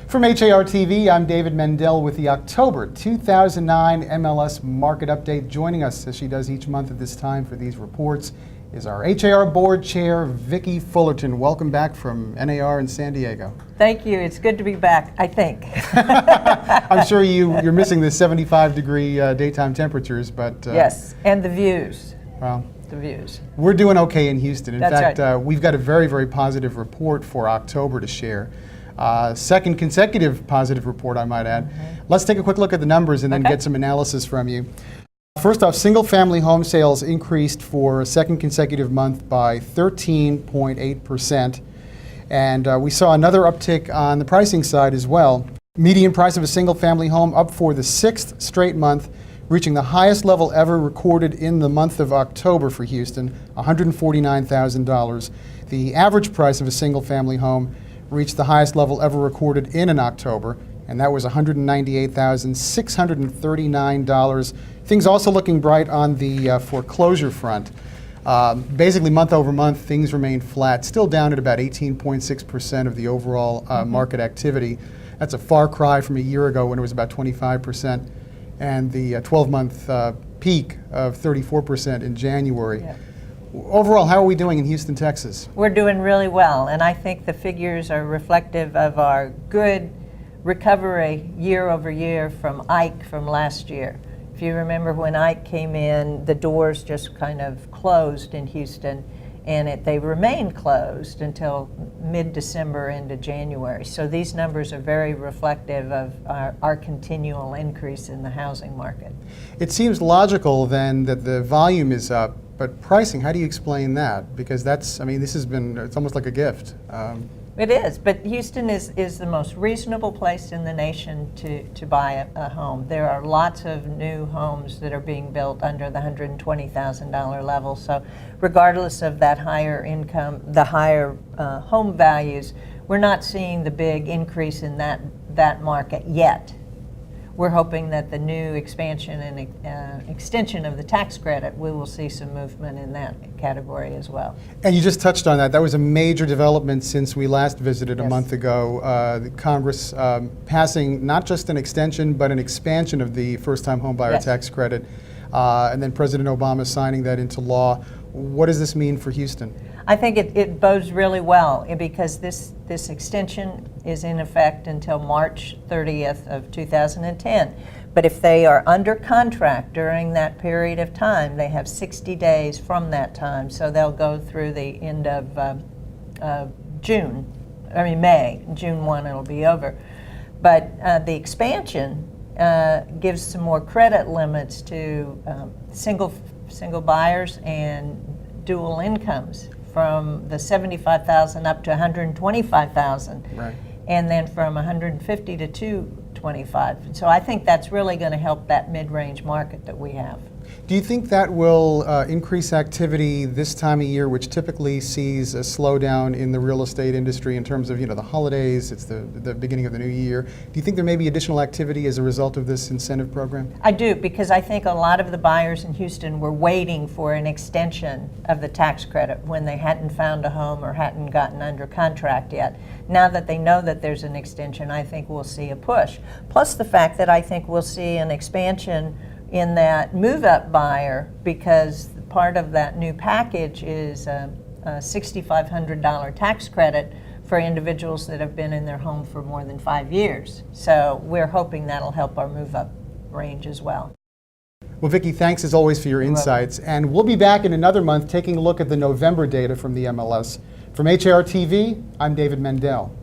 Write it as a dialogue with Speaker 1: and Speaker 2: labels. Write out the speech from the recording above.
Speaker 1: From HAR TV, I'm David Mendel with the October 2009 MLS Market Update. Joining us, as she does each month at this time for these reports, is our HAR Board Chair, Vicki Fullerton. Welcome back from NAR in San Diego.
Speaker 2: Thank you. It's good to be back, I think.
Speaker 1: I'm sure you're missing the 75-degree daytime temperatures, but...
Speaker 2: yes, and the views.
Speaker 1: Well,
Speaker 2: the views.
Speaker 1: We're doing okay in Houston. In
Speaker 2: That's
Speaker 1: fact,
Speaker 2: right.
Speaker 1: We've got a very, very positive report for October to share. Second consecutive positive report, I might add. Let's take a quick look at the numbers and then get some analysis from you. First off, single-family home sales increased for a second consecutive month by 13.8%. And we saw another uptick on the pricing side as well. Median price of a single-family home up for the 6th straight month, reaching the highest level ever recorded in the month of October for Houston, $149,000. The average price of a single-family home reached the highest level ever recorded in an October, and that was $198,639. Things also looking bright on the foreclosure front. Basically, month over month, things remain flat, still down at about 18.6% of the overall market activity. That's a far cry from a year ago when it was about 25%, and the 12-month peak of 34% in January. Yeah. Overall, how are we doing in Houston, Texas?
Speaker 2: We're doing really well, and I think the figures are reflective of our good recovery year over year from Ike from last year. If you remember when Ike came in, the doors just kind of closed in Houston, and they remained closed until mid-December into January. So these numbers are very reflective of our continual increase in the housing market.
Speaker 1: It seems logical then that the volume is up, but pricing, how do you explain that? Because that's, I mean, this has been, it's almost like a gift.
Speaker 2: It is, but Houston is the most reasonable place in the nation to buy a home. There are lots of new homes that are being built under the $120,000 level. So regardless of that higher income, the higher home values, we're not seeing the big increase in that market yet. We're hoping that the new expansion and extension of the tax credit, we will see some movement in that category as well.
Speaker 1: And you just touched on that. That was a major development since we last visited a month ago. The Congress passing not just an extension, but an expansion of the first-time homebuyer tax credit, and then President Obama signing that into law. What does this mean for Houston?
Speaker 2: I think it bodes really well because this extension is in effect until March 30th of 2010. But if they are under contract during that period of time, they have 60 days from that time. So they'll go through the end of May, June 1 it'll be over. But the expansion gives some more credit limits to single buyers and dual incomes, from the $75,000 up to $125,000,
Speaker 1: right,
Speaker 2: and then from $150,000 to $225,000. So I think that's really going to help that mid-range market that we have.
Speaker 1: Do you think that will increase activity this time of year, which typically sees a slowdown in the real estate industry in terms of, the holidays, it's the beginning of the new year? Do you think there may be additional activity as a result of this incentive program?
Speaker 2: I do, because I think a lot of the buyers in Houston were waiting for an extension of the tax credit when they hadn't found a home or hadn't gotten under contract yet. Now that they know that there's an extension, I think we'll see a push. Plus the fact that I think we'll see an expansion in that move-up buyer, because part of that new package is a $6,500 tax credit for individuals that have been in their home for more than 5 years. So we're hoping that'll help our move-up range as well.
Speaker 1: Well, Vicki, thanks as always for your insights. And we'll be back in another month taking a look at the November data from the MLS. From HAR TV, I'm David Mendel.